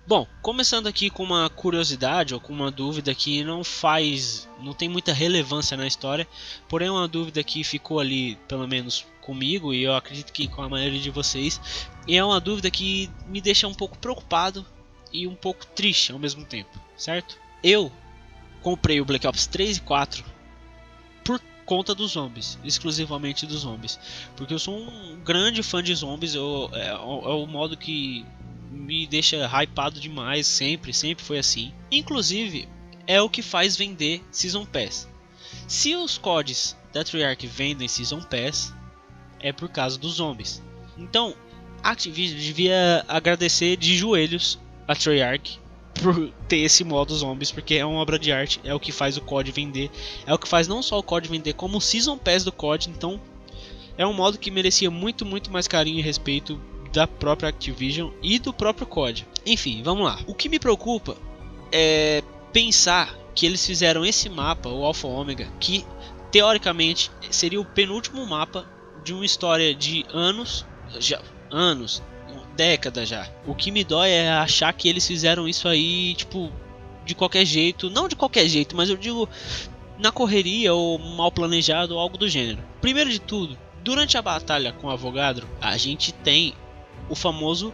Bom, começando aqui com uma curiosidade ou com uma dúvida que não tem muita relevância na história, porém é uma dúvida que ficou ali, pelo menos comigo, e eu acredito que com a maioria de vocês, e é uma dúvida que me deixa um pouco preocupado e um pouco triste ao mesmo tempo, certo? Eu comprei o Black Ops 3 e 4 por conta dos zombies, exclusivamente dos zombies, porque eu sou um grande fã de zombies. É o modo que me deixa hypado demais, sempre foi assim. Inclusive, é o que faz vender Season Pass. Se os CODs da Treyarch vendem Season Pass, é por causa dos zombies. Então, a Activision devia agradecer de joelhos a Treyarch por ter esse modo zombies, porque é uma obra de arte, é o que faz o COD vender, é o que faz não só o COD vender, como o Season Pass do COD. Então, é um modo que merecia muito mais carinho e respeito da própria Activision e do próprio COD. Enfim, vamos lá. O que me preocupa é pensar que eles fizeram esse mapa, o Alpha Omega, que teoricamente seria o penúltimo mapa de uma história de anos, décadas já. O que me dói é achar que eles fizeram isso aí, tipo, de qualquer jeito. Não de qualquer jeito, mas eu digo na correria ou mal planejado ou algo do gênero. Primeiro de tudo, durante a batalha com o Avogadro, a gente tem o famoso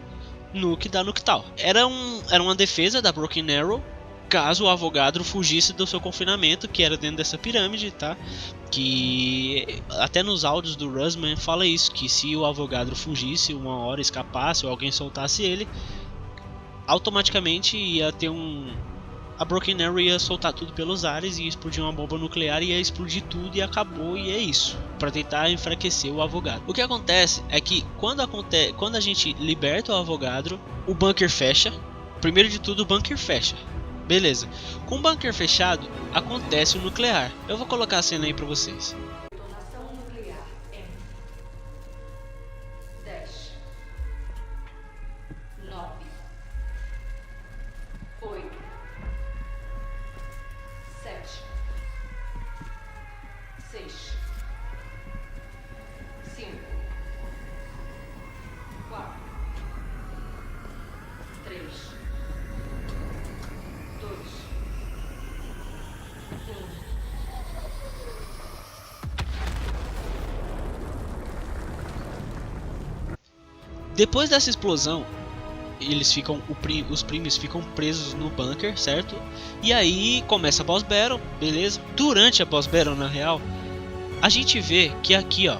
nuke da Nuketown. Era uma defesa da Broken Arrow caso o Avogadro fugisse do seu confinamento, que era dentro dessa pirâmide, tá? Que até nos áudios do Russman fala isso, que se o Avogadro fugisse uma hora, escapasse ou alguém soltasse ele, automaticamente ia ter a Broken Arrow ia soltar tudo pelos ares e ia explodir uma bomba nuclear, ia explodir tudo e acabou, e é isso, para tentar enfraquecer o Avogadro. O que acontece é que quando a gente liberta o Avogadro, o bunker fecha. Primeiro de tudo, o bunker fecha. Beleza. Com o bunker fechado, acontece o nuclear. Eu vou colocar a cena aí para vocês. Detonação nuclear em 10, 9, 8, 7, 6, 5, 4, 3, 2, 1. Depois dessa explosão, os primes ficam presos no bunker, certo? E aí começa a boss battle, beleza? Durante a boss battle, na real, a gente vê que aqui, ó,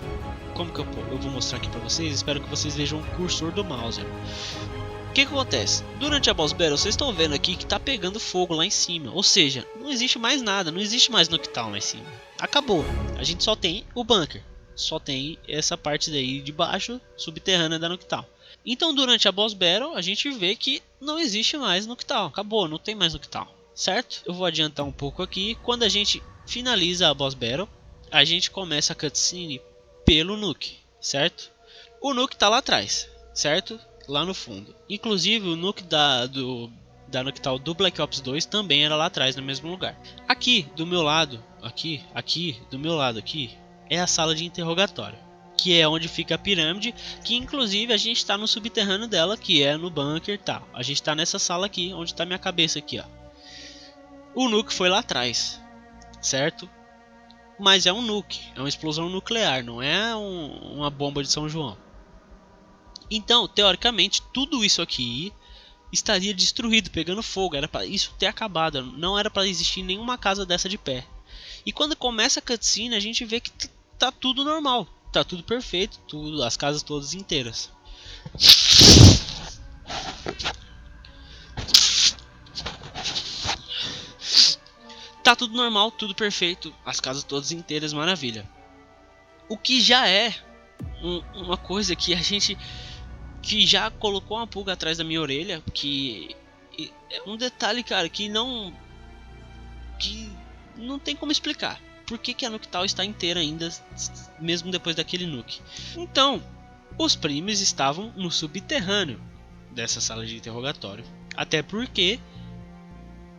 como que eu vou mostrar aqui pra vocês? Espero que vocês vejam o cursor do mouse. O que acontece? Durante a boss battle, vocês estão vendo aqui que tá pegando fogo lá em cima. Ou seja, não existe mais nada, não existe mais Nuketown lá em cima. Acabou. A gente só tem o bunker. Só tem essa parte daí de baixo, subterrânea da Nuketown. Então durante a boss battle, a gente vê que não existe mais Nuketown. Acabou, não tem mais Nuketown. Certo? Eu vou adiantar um pouco aqui. Quando a gente finaliza a boss battle, a gente começa a cutscene pelo Nuke. Certo? O Nuke tá lá atrás. Certo? Lá no fundo. Inclusive o nuke da Nuketown do Black Ops 2 também era lá atrás, no mesmo lugar. Aqui do meu lado, aqui do meu lado aqui, é a sala de interrogatório, que é onde fica a pirâmide, que inclusive a gente está no subterrâneo dela, que é no bunker, tá? A gente está nessa sala aqui, onde está minha cabeça aqui, ó. O nuke foi lá atrás, certo? Mas é um nuke, é uma explosão nuclear, não é uma bomba de São João. Então, teoricamente, tudo isso aqui estaria destruído, pegando fogo. Era para isso ter acabado. Não era para existir nenhuma casa dessa de pé. E quando começa a cutscene, a gente vê que tá tudo normal. Tá tudo perfeito, as casas todas inteiras. Tá tudo normal, tudo perfeito, as casas todas inteiras, maravilha. O que já é uma coisa que a gente que já colocou uma pulga atrás da minha orelha, que é um detalhe, cara, que não tem como explicar. Por que a Nuketown está inteira ainda, mesmo depois daquele nuke? Então, os primes estavam no subterrâneo dessa sala de interrogatório. Até porque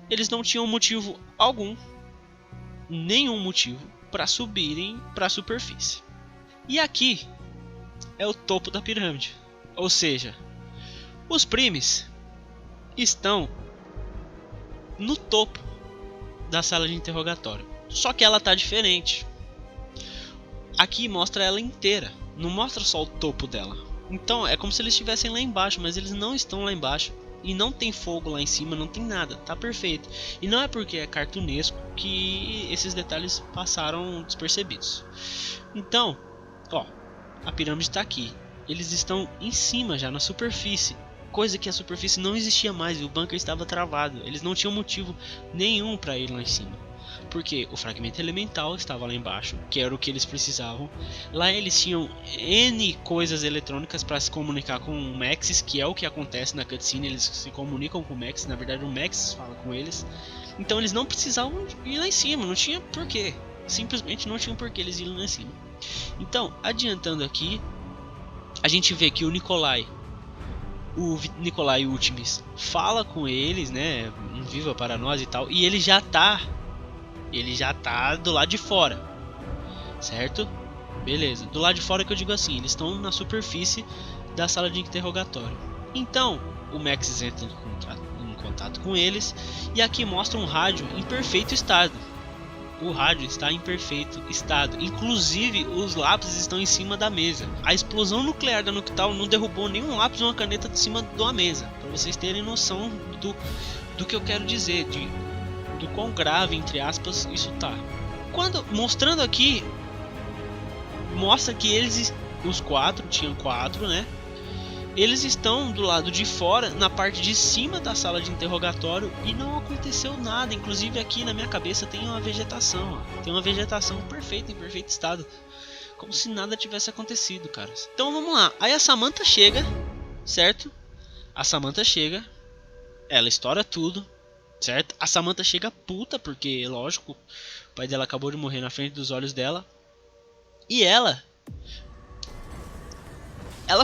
eles não tinham motivo algum, nenhum motivo, para subirem para a superfície. E aqui é o topo da pirâmide. Ou seja, os primes estão no topo da sala de interrogatório. Só que ela tá diferente. Aqui mostra ela inteira, não mostra só o topo dela. Então é como se eles estivessem lá embaixo, mas eles não estão lá embaixo. E não tem fogo lá em cima, não tem nada, tá perfeito. E não é porque é cartunesco que esses detalhes passaram despercebidos. Então, ó, a pirâmide está aqui. Eles estão em cima já, na superfície. Coisa que a superfície não existia mais e o bunker estava travado. Eles não tinham motivo nenhum para ir lá em cima. Porque o fragmento elemental estava lá embaixo, que era o que eles precisavam. Lá eles tinham N coisas eletrônicas para se comunicar com o Maxis, que é o que acontece na cutscene. Eles se comunicam com o Maxis, na verdade o Maxis fala com eles. Então eles não precisavam ir lá em cima, não tinha porquê. Simplesmente não tinha porquê eles irem lá em cima. Então, adiantando aqui, a gente vê que o Nikolai Ultimis fala com eles, né, um viva para nós e tal, e ele já tá do lado de fora, certo? Beleza, do lado de fora que eu digo assim, eles estão na superfície da sala de interrogatório. Então, o Maxis entra em contato com eles, e aqui mostra um rádio em perfeito estado. O rádio está em perfeito estado, inclusive os lápis estão em cima da mesa. A explosão nuclear da Nuketown não derrubou nenhum lápis ou uma caneta de cima de uma mesa, para vocês terem noção do que eu quero dizer, do quão grave, entre aspas, isso tá. Mostrando aqui, mostra que eles, os quatro, tinham quatro, né? Eles estão do lado de fora, na parte de cima da sala de interrogatório, e não aconteceu nada. Inclusive aqui na minha cabeça tem uma vegetação, ó. Tem uma vegetação perfeita, em perfeito estado, como se nada tivesse acontecido, caras. Então vamos lá. Aí a Samantha chega, certo? A Samantha chega, ela estoura tudo, certo? A Samantha chega puta, porque lógico, o pai dela acabou de morrer na frente dos olhos dela. E ela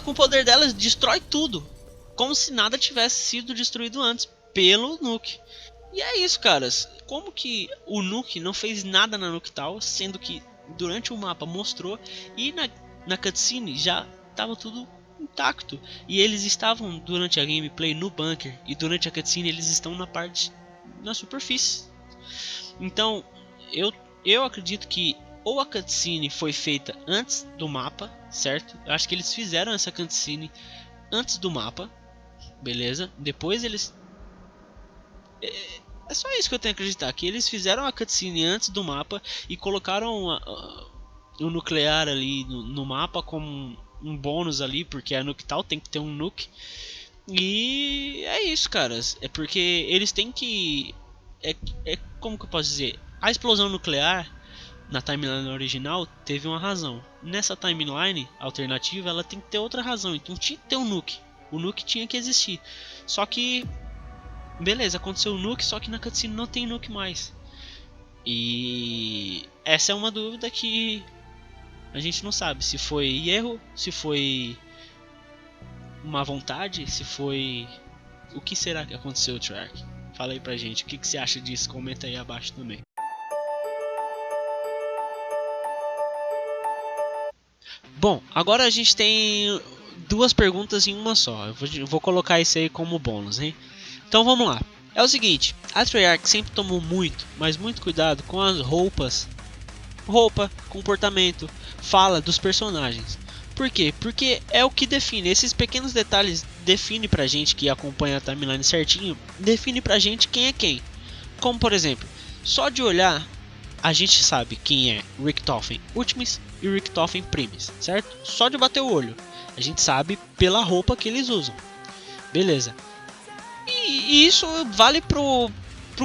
com o poder dela destrói tudo, como se nada tivesse sido destruído antes pelo Nuke. E é isso, caras. Como que o Nuke não fez nada na Nuketown, sendo que durante o mapa mostrou, e na cutscene já estava tudo intacto. E eles estavam durante a gameplay no bunker, e durante a cutscene eles estão na superfície. Então eu acredito que ou a cutscene foi feita antes do mapa, certo? Eu acho que eles fizeram essa cutscene antes do mapa, beleza? Depois eles... É só isso que eu tenho que acreditar, que eles fizeram a cutscene antes do mapa e colocaram o nuclear ali no mapa como um bônus ali, porque a Nuketown tem que ter um nuke. E é isso, caras. É porque eles têm que... como que eu posso dizer? A explosão nuclear na timeline original teve uma razão. Nessa timeline alternativa ela tem que ter outra razão. Então tinha que ter um nuke. O nuke tinha que existir. Só que... beleza, aconteceu o nuke, só que na cutscene não tem nuke mais. E... essa é uma dúvida que a gente não sabe. Se foi erro, se foi má vontade, se foi... o que será que aconteceu, Treyarch? Fala aí pra gente, o que você acha disso? Comenta aí abaixo também. Bom, agora a gente tem duas perguntas em uma só. Eu vou colocar isso aí como bônus, hein? Então vamos lá. É o seguinte, a Treyarch sempre tomou muito, mas muito cuidado com as roupas. Roupa, comportamento, fala dos personagens. Por quê? Porque é o que define. Esses pequenos detalhes define pra gente que acompanha a timeline certinho, define pra gente quem é quem. Como por exemplo, só de olhar a gente sabe quem é Richtofen Ultimis e Richtofen Primis, certo? Só de bater o olho, a gente sabe pela roupa que eles usam. Beleza. E isso vale pro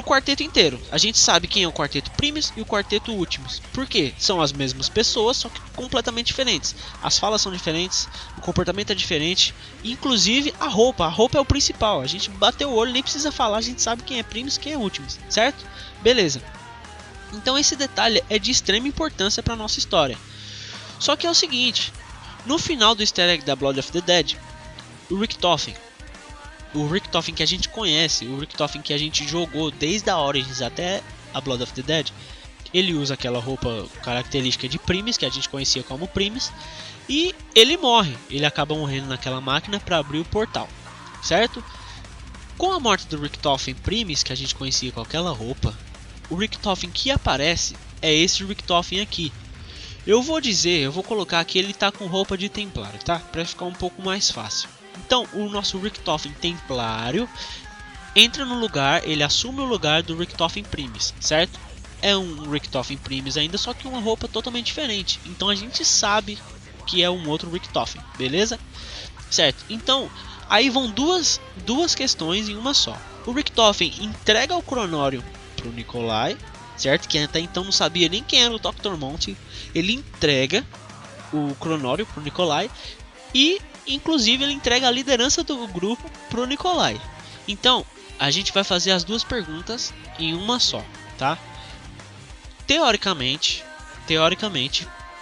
quarteto inteiro. A gente sabe quem é o quarteto Primis e o quarteto Ultimis. Por quê? São as mesmas pessoas, só que completamente diferentes. As falas são diferentes, o comportamento é diferente, inclusive a roupa. A roupa é o principal. A gente bateu o olho, nem precisa falar, a gente sabe quem é Primis e quem é Ultimis, certo? Beleza. Então esse detalhe é de extrema importância para nossa história. Só que é o seguinte, no final do easter egg da Blood of the Dead, o Richtofen que a gente conhece, o Richtofen que a gente jogou desde a Origins até a Blood of the Dead, ele usa aquela roupa característica de Primis, que a gente conhecia como Primis, e ele morre, ele acaba morrendo naquela máquina para abrir o portal, certo? Com a morte do Richtofen Primis, que a gente conhecia com aquela roupa, o Richtofen que aparece é esse Richtofen aqui. Eu vou colocar aqui, ele tá com roupa de Templário, tá? Pra ficar um pouco mais fácil. Então, o nosso Richtofen Templário entra no lugar, ele assume o lugar do Richtofen Primis, certo? É um Richtofen Primis ainda, só que uma roupa totalmente diferente. Então a gente sabe que é um outro Richtofen, beleza? Certo, então aí vão duas questões em uma só. O Richtofen entrega o Cronório pro Nikolai, certo? Que até então não sabia nem quem era o Dr. Monte. Ele entrega o Cronório pro Nikolai e inclusive ele entrega a liderança do grupo pro Nikolai. Então a gente vai fazer as duas perguntas em uma só, tá? Teoricamente,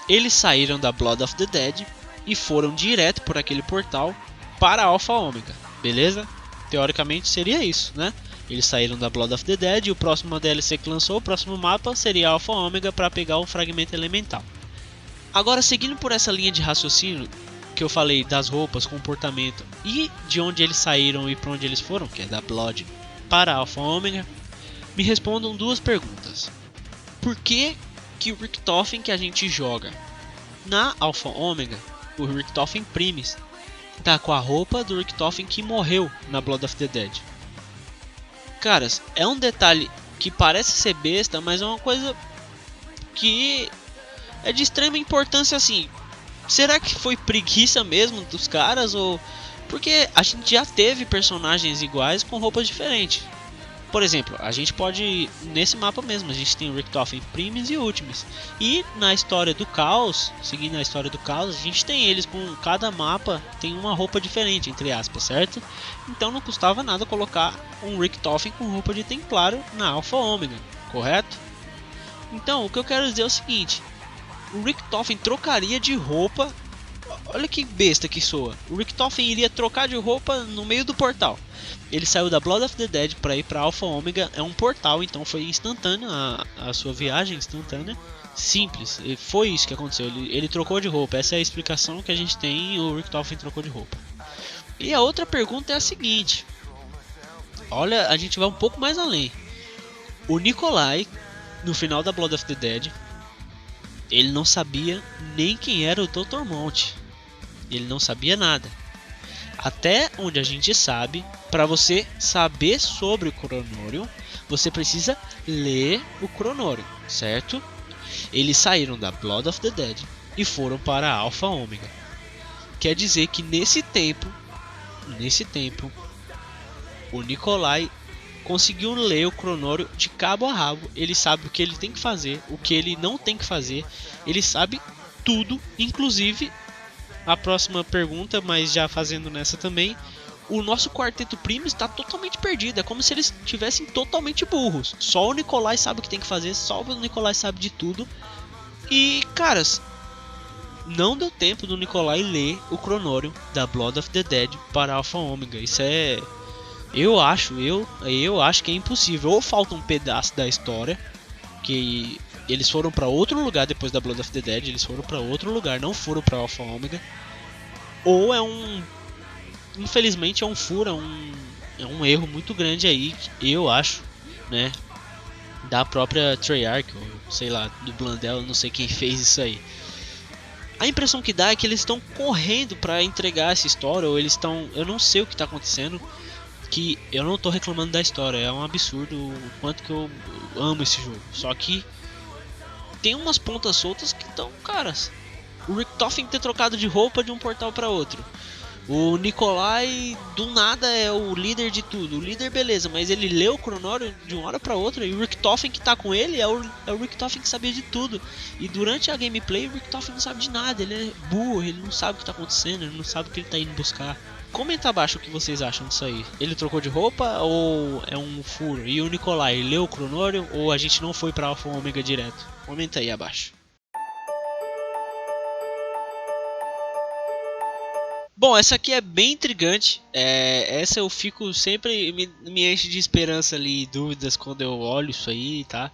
eles saíram da Blood of the Dead e foram direto por aquele portal para Alpha Omega, beleza? Teoricamente seria isso, né? Eles saíram da Blood of the Dead e o próximo DLC que lançou, o próximo mapa seria Alpha Omega para pegar o fragmento elemental. Agora, seguindo por essa linha de raciocínio que eu falei das roupas, comportamento e de onde eles saíram e para onde eles foram, que é da Blood para Alpha Omega, me respondam duas perguntas. Por que o Richtofen que a gente joga na Alpha Omega, o Richtofen Primis, tá com a roupa do Richtofen que morreu na Blood of the Dead? Caras, é um detalhe que parece ser besta, mas é uma coisa que é de extrema importância assim. Será que foi preguiça mesmo dos caras ou... Porque a gente já teve personagens iguais com roupas diferentes. Por exemplo, a gente pode, nesse mapa mesmo, a gente tem o Richtofen Primis e Ultimis. E na história do Caos, seguindo a história do Caos, a gente tem eles com cada mapa, tem uma roupa diferente, entre aspas, certo? Então não custava nada colocar um Richtofen com roupa de Templário na Alpha Omega, correto? Então, o que eu quero dizer é o seguinte, o Richtofen trocaria de roupa, olha que besta que soa, o Richtofen iria trocar de roupa no meio do portal. Ele saiu da Blood of the Dead para ir para Alpha Omega, é um portal, então foi instantâneo a sua viagem, instantânea, simples, e foi isso que aconteceu, ele trocou de roupa, essa é a explicação que a gente tem, o Richtofen trocou de roupa. E a outra pergunta é a seguinte, olha, a gente vai um pouco mais além, o Nikolai, no final da Blood of the Dead, ele não sabia nem quem era o Dr. Monte, ele não sabia nada. Até onde a gente sabe, para você saber sobre o Cronório, você precisa ler o Cronório, certo? Eles saíram da Blood of the Dead e foram para a Alpha Omega. Quer dizer que nesse tempo, o Nikolai conseguiu ler o Cronório de cabo a rabo. Ele sabe o que ele tem que fazer, o que ele não tem que fazer. Ele sabe tudo, inclusive... A próxima pergunta, mas já fazendo nessa também, o nosso quarteto Primis está totalmente perdido, é como se eles estivessem totalmente burros. Só o Nikolai sabe o que tem que fazer, só o Nikolai sabe de tudo. E, caras, não deu tempo do Nikolai ler o Cronório da Blood of the Dead para Alpha Omega. Isso é... Eu acho que é impossível. Ou falta um pedaço da história, que... Eles foram para outro lugar depois da Blood of the Dead. Eles foram para outro lugar, não foram para Alpha Omega. Ou é um... Infelizmente é um furo, é um erro muito grande aí, eu acho, né? Da própria Treyarch, ou sei lá, do Blandel, não sei quem fez isso aí. A impressão que dá é que eles estão correndo para entregar essa história, ou eles estão... Eu não sei o que está acontecendo. Que eu não tô reclamando da história, é um absurdo o quanto que eu amo esse jogo. Só que... tem umas pontas soltas que estão, caras. O Richtofen ter trocado de roupa de um portal para outro. O Nikolai do nada é o líder de tudo. O líder beleza, mas ele leu o Cronório de uma hora para outra. E o Richtofen que tá com ele é o Richtofen que sabia de tudo. E durante a gameplay o Richtofen não sabe de nada. Ele é burro, ele não sabe o que tá acontecendo, ele não sabe o que ele tá indo buscar. Comenta abaixo o que vocês acham disso aí. Ele trocou de roupa ou é um furo? E o Nikolai leu o Cronório ou a gente não foi pra Alpha Omega direto? Comenta aí abaixo. Bom, essa aqui é bem intrigante. Essa eu fico sempre... Me enche de esperança ali, dúvidas quando eu olho isso aí, tá?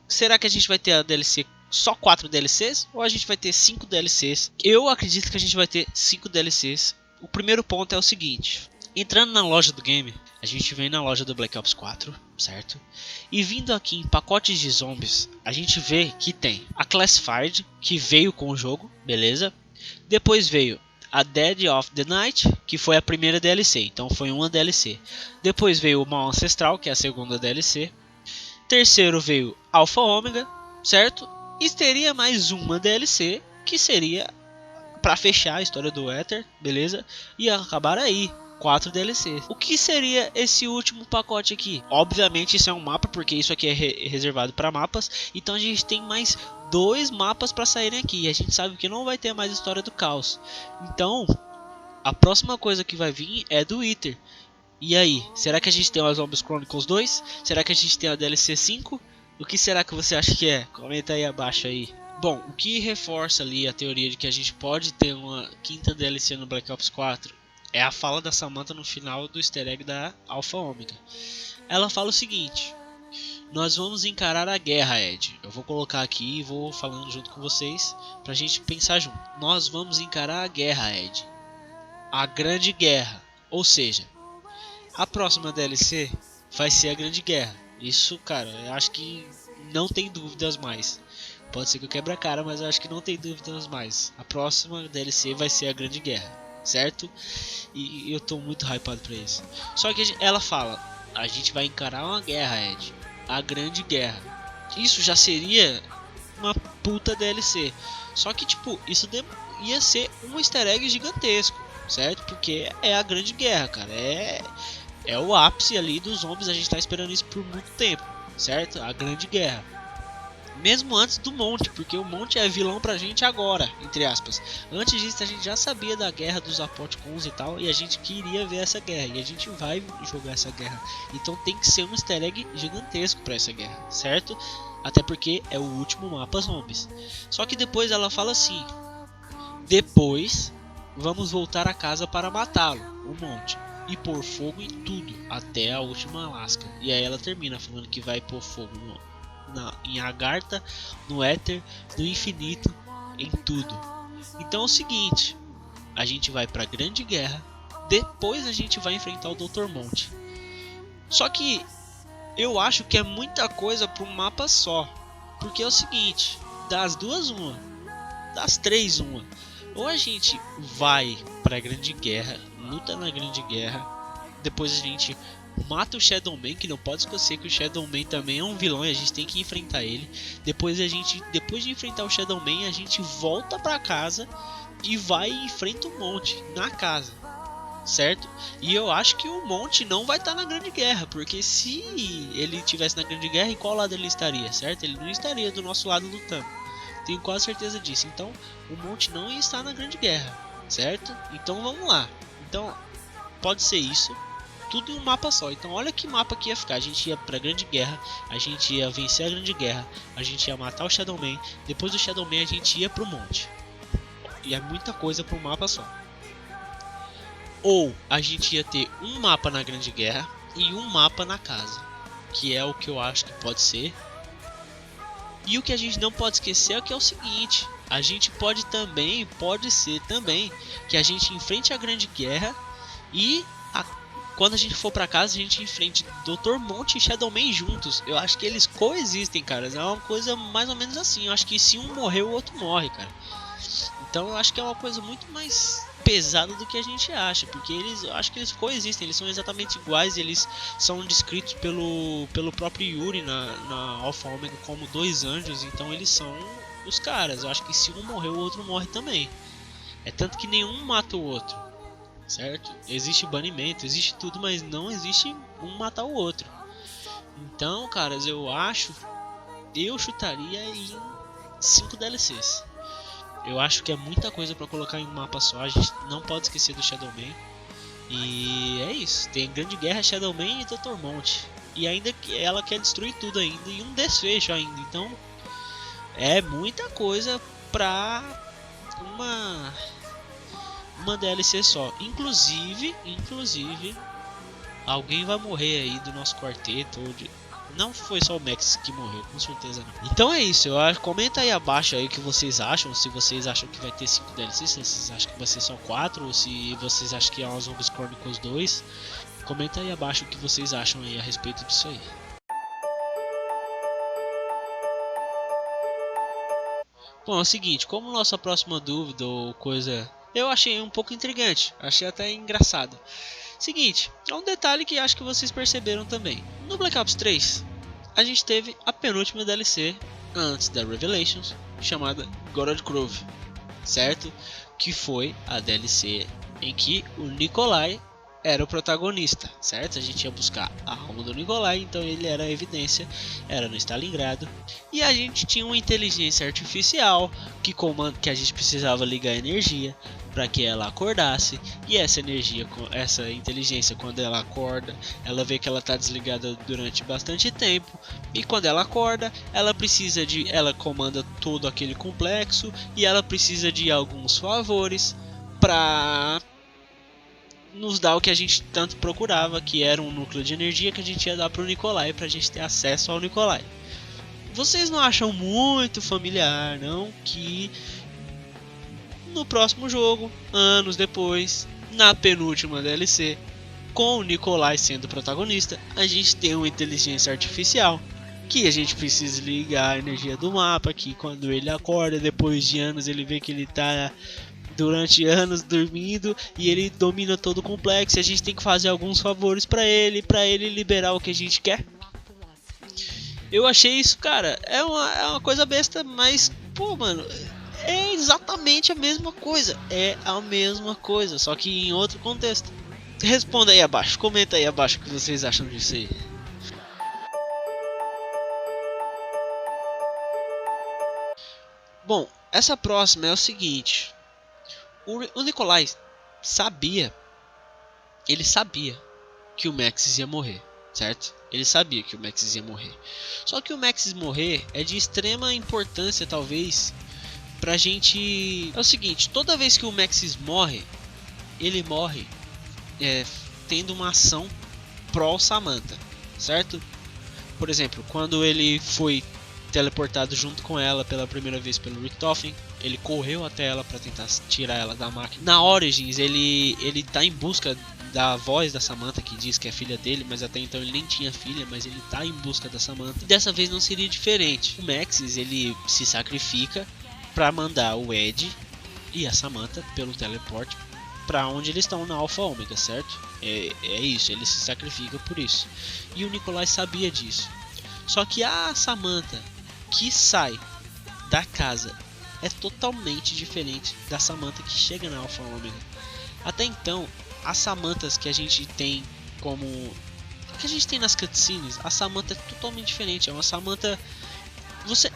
Será que a gente vai ter a DLC... Só 4 DLCs? Ou a gente vai ter 5 DLCs? Eu acredito que a gente vai ter 5 DLCs. O primeiro ponto é o seguinte. Entrando na loja do game, a gente vem na loja do Black Ops 4, certo? E vindo aqui em pacotes de zombies, a gente vê que tem a Classified, que veio com o jogo, beleza? Depois veio a Dead of the Night, que foi a primeira DLC, então foi uma DLC. Depois veio o Mal Ancestral, que é a segunda DLC. Terceiro veio Alpha Omega, certo? E teria mais uma DLC, que seria para fechar a história do Aether, beleza? E acabar aí. 4 DLCs. O que seria esse último pacote aqui? Obviamente isso é um mapa, porque isso aqui é reservado para mapas. Então a gente tem mais 2 mapas para saírem aqui. E a gente sabe que não vai ter mais história do caos. Então a próxima coisa que vai vir é do Wither. E aí, será que a gente tem o Zombies Chronicles 2? Será que a gente tem a DLC 5? O que será que você acha que é? Comenta aí abaixo aí. Bom, o que reforça ali a teoria de que a gente pode ter uma quinta DLC no Black Ops 4 é a fala da Samantha no final do easter egg da Alpha Omega. Ela fala o seguinte: nós vamos encarar a guerra, Ed. Eu vou colocar aqui e vou falando junto com vocês pra gente pensar junto. Nós vamos encarar a guerra, Ed. A grande guerra. Ou seja, a próxima DLC vai ser a grande guerra. Isso, cara, eu acho que não tem dúvidas mais. Pode ser que eu quebre a cara, mas eu acho que não tem dúvidas mais. A próxima DLC vai ser a grande guerra, certo? E eu tô muito hypado pra isso. Só que ela fala: a gente vai encarar uma guerra, Ed. A grande guerra. Isso já seria uma puta DLC. Só que tipo, isso ia ser um easter egg gigantesco, certo? Porque é a grande guerra, cara. É o ápice ali dos zombies. A gente tá esperando isso por muito tempo, certo? A grande guerra. Mesmo antes do Monte, porque o Monte é vilão pra gente agora, entre aspas. Antes disso a gente já sabia da guerra dos Apoticons e tal, e a gente queria ver essa guerra, e a gente vai jogar essa guerra. Então tem que ser um easter egg gigantesco pra essa guerra, certo? Até porque é o último mapa zombies. Só que depois ela fala assim: depois vamos voltar a casa para matá-lo, o Monte, e pôr fogo em tudo, até a última lasca. E aí ela termina falando que vai pôr fogo em Agartha, no Aether, no Infinito, em tudo. Então é o seguinte: a gente vai pra grande guerra, depois a gente vai enfrentar o Dr. Monte. Só que eu acho que é muita coisa para um mapa só, porque é o seguinte: das duas uma, das três uma. Ou a gente vai pra grande guerra, luta na grande guerra, depois a gente mata o Shadow Man, que não pode esquecer que o Shadow Man também é um vilão e a gente tem que enfrentar ele. Depois de enfrentar o Shadow Man, a gente volta pra casa e vai e enfrenta o Monte na casa, certo? E eu acho que o Monte não vai estar na grande guerra, porque se ele estivesse na grande guerra, em qual lado ele estaria, certo? Ele não estaria do nosso lado lutando. Tenho quase certeza disso. Então o Monte não ia estar na grande guerra, certo? Então vamos lá. Então pode ser isso, tudo em um mapa só. Então olha que mapa que ia ficar. A gente ia pra grande guerra, a gente ia vencer a grande guerra, a gente ia matar o Shadow Man, depois do Shadow Man a gente ia pro Monte. E é muita coisa para um mapa só. Ou a gente ia ter um mapa na grande guerra e um mapa na casa, que é o que eu acho que pode ser. E o que a gente não pode esquecer é que é o seguinte: a gente pode ser também que a gente enfrente a grande guerra e quando a gente for pra casa a gente enfrente Dr. Monte e Shadow Man juntos. Eu acho que eles coexistem, cara. É uma coisa mais ou menos assim. Eu acho que se um morrer, o outro morre, cara. Então eu acho que é uma coisa muito mais pesada do que a gente acha, porque eu acho que eles coexistem, eles são exatamente iguais, eles são descritos pelo próprio Yuri na Alpha Omega como dois anjos, então eles são os caras. Eu acho que se um morrer, o outro morre também. É tanto que nenhum mata o outro, certo? Existe banimento, existe tudo, mas não existe um matar o outro. Então, caras, eu chutaria em 5 DLCs. Eu acho que é muita coisa pra colocar em um mapa só. A gente não pode esquecer do Shadow Man. E é isso. Tem Grande Guerra, Shadow Man e Dr. Monte. E ainda que ela quer destruir tudo ainda. E um desfecho ainda. Então é muita coisa pra uma DLC só. Inclusive alguém vai morrer aí do nosso quarteto. Não foi só o Max que morreu, com certeza não. Então é isso, comenta aí abaixo aí o que vocês acham. Se vocês acham que vai ter 5 DLCs, se vocês acham que vai ser só 4, ou se vocês acham que é uma Zombies Chronicles 2. Comenta aí abaixo o que vocês acham aí a respeito disso aí. Bom, é o seguinte, como nossa próxima dúvida ou coisa, eu achei um pouco intrigante, achei até engraçado. Seguinte, é um detalhe que acho que vocês perceberam também. No Black Ops 3, a gente teve a penúltima DLC antes da Revelations, chamada Gorod Grove, certo? Que foi a DLC em que o Nikolai era o protagonista, certo? A gente ia buscar a alma do Nikolai, então ele era a evidência, era no Stalingrado. E a gente tinha uma inteligência artificial que a gente precisava ligar energia para que ela acordasse, e essa inteligência, quando ela acorda, ela vê que ela está desligada durante bastante tempo, e quando ela acorda, ela comanda todo aquele complexo, e ela precisa de alguns favores para nos dar o que a gente tanto procurava, que era um núcleo de energia que a gente ia dar para o Nikolai, para a gente ter acesso ao Nikolai. Vocês não acham muito familiar, não, que no próximo jogo, anos depois, na penúltima DLC, com o Nikolai sendo o protagonista, a gente tem uma inteligência artificial que a gente precisa ligar a energia do mapa, que quando ele acorda, depois de anos, ele vê que ele está durante anos dormindo e ele domina todo o complexo, e a gente tem que fazer alguns favores para ele liberar o que a gente quer. Eu achei isso, cara, é uma coisa besta, mas pô, mano, é exatamente a mesma coisa. É a mesma coisa, só que em outro contexto. Responda aí abaixo, comenta aí abaixo o que vocês acham disso aí. Bom, essa próxima é o seguinte. O Nikolai sabia, ele sabia que o Max ia morrer, certo? Ele sabia que o Max ia morrer. Só que o Max morrer é de extrema importância, talvez, pra gente. É o seguinte, toda vez que o Max morre, ele morre tendo uma ação pró Samantha, certo? Por exemplo, quando ele foi teleportado junto com ela pela primeira vez pelo Richtofen, ele correu até ela para tentar tirar ela da máquina. Na Origins, ele tá em busca da voz da Samantha, que diz que é filha dele, mas até então ele nem tinha filha, mas ele tá em busca da Samantha. Dessa vez não seria diferente. O Maxis, ele se sacrifica para mandar o Ed e a Samantha pelo teleporte para onde eles estão, na Alpha Omega, certo? É isso, ele se sacrifica por isso. E o Nikolai sabia disso. Só que a Samantha que sai da casa é totalmente diferente da Samantha que chega na Alpha Omega. Até então, as Samanthas que a gente tem que a gente tem nas cutscenes, a Samantha é totalmente diferente. É uma Samantha,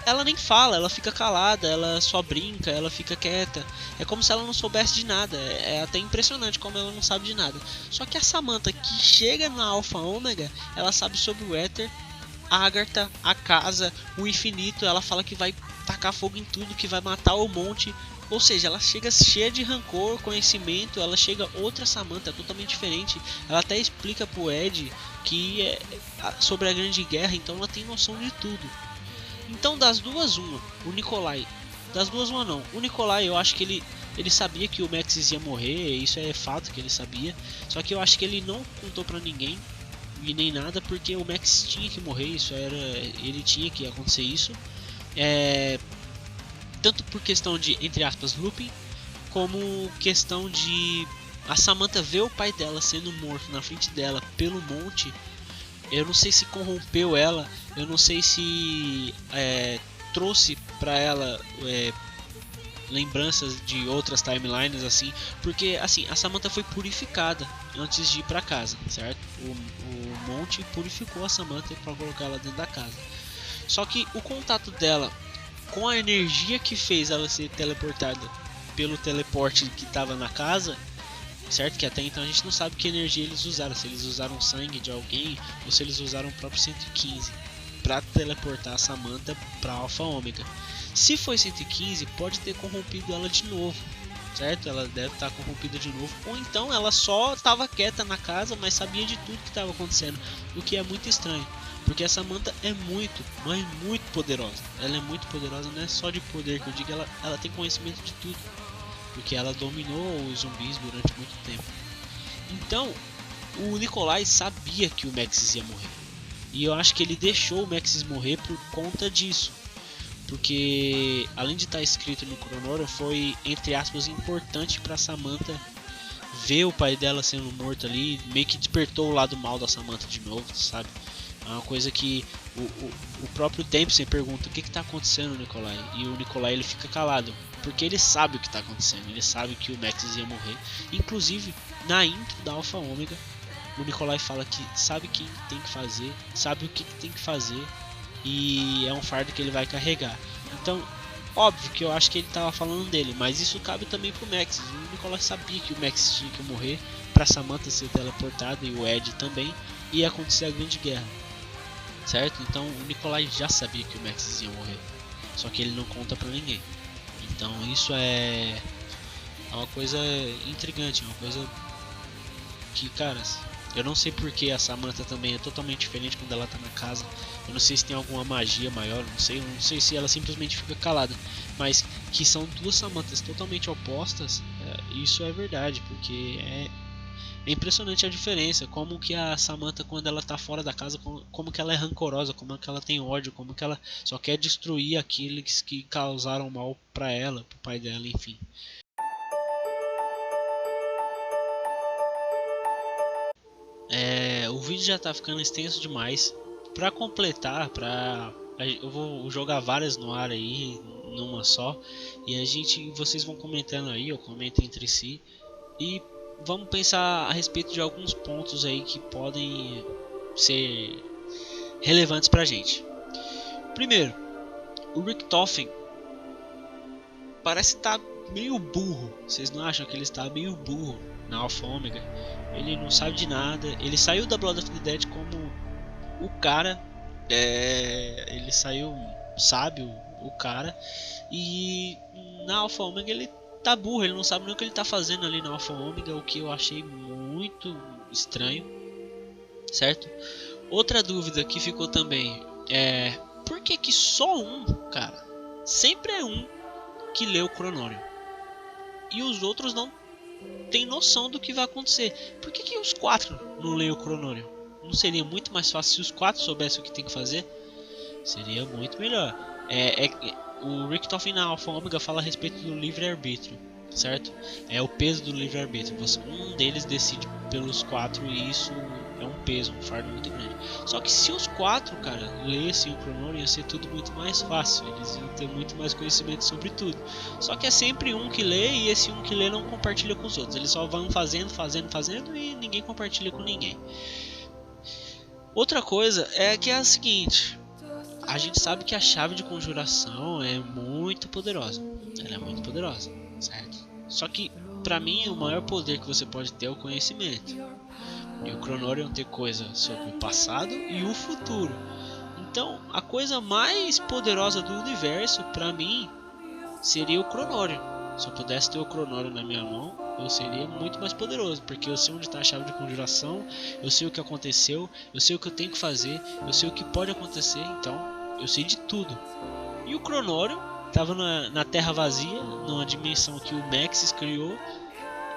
ela nem fala, ela fica calada, ela só brinca, ela fica quieta. É como se ela não soubesse de nada. É até impressionante como ela não sabe de nada. Só que a Samantha que chega na Alpha Omega, ela sabe sobre o Éter, a Agartha, a casa, o infinito. Ela fala que vai tacar fogo em tudo, que vai matar o monte. Ou seja, ela chega cheia de rancor, conhecimento. Ela chega outra Samantha, totalmente diferente. Ela até explica pro Ed que é sobre a Grande Guerra, então ela tem noção de tudo. Então das duas uma, o Nikolai, das duas uma não, o Nikolai, eu acho que ele sabia que o Max ia morrer, isso é fato que ele sabia. Só que eu acho que ele não contou pra ninguém e nem nada, porque o Max tinha que morrer, ele tinha que acontecer isso. Tanto por questão de, entre aspas, looping, como questão de a Samantha ver o pai dela sendo morto na frente dela pelo monte. Eu não sei se corrompeu ela, eu não sei se trouxe pra ela lembranças de outras timelines, assim, porque assim, a Samantha foi purificada antes de ir pra casa, certo? O monte purificou a Samantha para colocar ela dentro da casa. Só que o contato dela com a energia que fez ela ser teleportada pelo teleporte que estava na casa, certo? Que até então a gente não sabe que energia eles usaram, se eles usaram sangue de alguém ou se eles usaram o próprio 115 para teleportar a Samantha para Alpha Omega. Se foi 115, pode ter corrompido ela de novo, certo? Ela deve estar corrompida de novo, ou então ela só estava quieta na casa, mas sabia de tudo que estava acontecendo, o que é muito estranho. Porque a Samantha é muito, mas muito poderosa. Ela é muito poderosa, não é só de poder que eu digo, ela tem conhecimento de tudo. Porque ela dominou os zumbis durante muito tempo. Então, o Nikolai sabia que o Maxis ia morrer. E eu acho que ele deixou o Maxis morrer por conta disso. Porque, além de estar escrito no cronômetro, foi, entre aspas, importante para Samantha ver o pai dela sendo morto ali. Meio que despertou o lado mal da Samantha de novo, sabe? É uma coisa que o próprio Dempsey pergunta: o que está acontecendo, Nikolai? E o Nikolai ele fica calado, porque ele sabe o que está acontecendo. Ele sabe que o Maxis ia morrer. Inclusive, na intro da Alpha Omega, o Nikolai fala que sabe o que tem que fazer, sabe o que tem que fazer, e é um fardo que ele vai carregar. Então, óbvio que eu acho que ele estava falando dele, mas isso cabe também pro Maxis. O Nikolai sabia que o Maxis tinha que morrer para Samantha ser teleportada, e o Ed também, e ia acontecer a grande guerra, certo? Então o Nikolai já sabia que o Maxis ia morrer, só que ele não conta pra ninguém. Então isso é uma coisa intrigante, uma coisa que, caras, eu não sei porque a Samantha também é totalmente diferente quando ela tá na casa. Eu não sei se tem alguma magia maior, eu não sei se ela simplesmente fica calada. Mas que são duas Samanthas totalmente opostas, isso é verdade, porque é impressionante a diferença. Como que a Samantha, quando ela tá fora da casa, como que ela é rancorosa, como que ela tem ódio, como que ela só quer destruir aqueles que causaram mal pra ela, pro pai dela, enfim. O vídeo já tá ficando extenso demais. Pra completar, eu vou jogar várias no ar aí, numa só, e vocês vão comentando aí, ou comentem entre si, e vamos pensar a respeito de alguns pontos aí que podem ser relevantes pra gente. Primeiro, o Richtofen parece estar meio burro. Vocês não acham que ele está meio burro na Alpha Omega? Ele não sabe de nada. Ele saiu da Blood of the Dead como o cara. Ele saiu sábio, o cara. E na Alpha Omega ele tá burro. Ele não sabe nem o que ele tá fazendo ali na Alpha Omega. O que eu achei muito estranho. Certo? Outra dúvida que ficou também é: por que só um, cara? Sempre é um que lê o cronômetro e os outros não tem noção do que vai acontecer. Por que os quatro não leem o cronômetro? Não seria muito mais fácil se os quatro soubessem o que tem que fazer? Seria muito melhor. O Richtofen na Alpha Omega fala a respeito do livre-arbítrio, certo? É o peso do livre-arbítrio. Um deles decide pelos quatro e isso é um peso, um fardo muito grande. Só que se os quatro, cara, lessem o cronômetro, ia ser tudo muito mais fácil. Eles iam ter muito mais conhecimento sobre tudo. Só que é sempre um que lê e esse um que lê não compartilha com os outros. Eles só vão fazendo e ninguém compartilha com ninguém. Outra coisa é que é a seguinte: a gente sabe que a chave de conjuração é muito poderosa. Ela é muito poderosa, certo? Só que, pra mim, o maior poder que você pode ter é o conhecimento. E o Cronorion tem coisa sobre o passado e o futuro. Então, a coisa mais poderosa do universo, pra mim, seria o Cronorion. Se eu pudesse ter o Cronorion na minha mão, eu seria muito mais poderoso, porque eu sei onde está a chave de conjuração, eu sei o que aconteceu, eu sei o que eu tenho que fazer, eu sei o que pode acontecer, então eu sei de tudo. E o Cronorion estava na Terra Vazia, numa dimensão que o Maxis criou,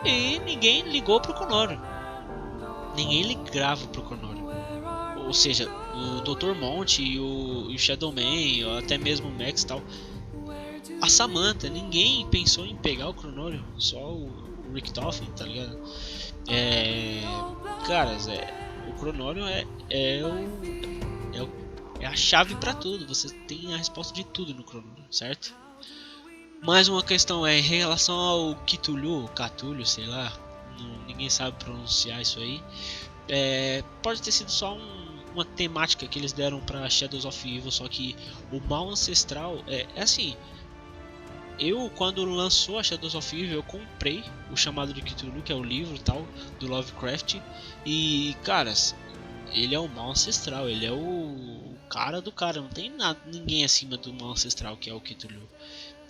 e ninguém ligou pro Cronorion. Ninguém ligava pro Cronorion. Ou seja, o Dr. Monte e o Shadowman, ou até mesmo o Max e tal. A Samantha, ninguém pensou em pegar o Cronorion, só o Richtofen, tá ligado? Caras, o Cronorion é a chave pra tudo. Você tem a resposta de tudo no Cronorion, certo? Mais uma questão em relação ao Cthulhu, sei lá, ninguém sabe pronunciar isso aí. Pode ter sido só uma temática que eles deram pra Shadows of Evil, só que o mal ancestral é assim. Eu, quando lançou a Shadows of Evil, eu comprei o Chamado de Cthulhu, que é o livro tal do Lovecraft, e caras, ele é o mal ancestral, ele é o cara do cara, não tem ninguém acima do mal ancestral, que é o Cthulhu.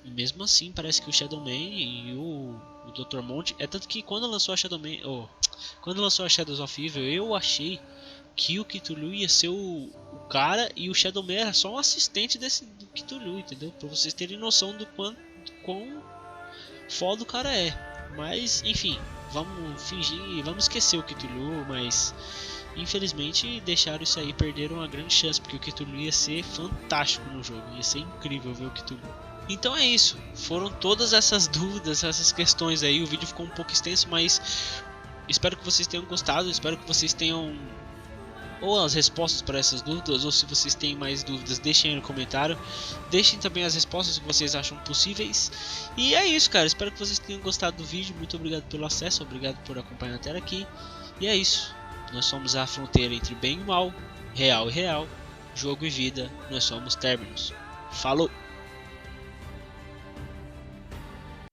E mesmo assim, parece que o Shadowman e o Dr. Monte, tanto que quando lançou a quando lançou a Shadows of Evil, eu achei que o Cthulhu ia ser o cara e o Shadowman era só um assistente do Cthulhu, entendeu? Pra vocês terem noção do quão foda o cara é. Mas, enfim, vamos fingir, vamos esquecer o Cthulhu, mas infelizmente deixaram isso aí, perderam uma grande chance, porque o Cthulhu ia ser fantástico no jogo, ia ser incrível ver o Cthulhu. Então é isso, foram todas essas dúvidas, essas questões aí, o vídeo ficou um pouco extenso, mas espero que vocês tenham gostado, espero que vocês tenham ou as respostas para essas dúvidas, ou se vocês têm mais dúvidas, deixem aí no comentário. Deixem também as respostas que vocês acham possíveis. E é isso, cara, espero que vocês tenham gostado do vídeo. Muito obrigado pelo acesso, obrigado por acompanhar até aqui. E é isso, nós somos a fronteira entre bem e mal, real e real, jogo e vida, nós somos Terminus. Falou!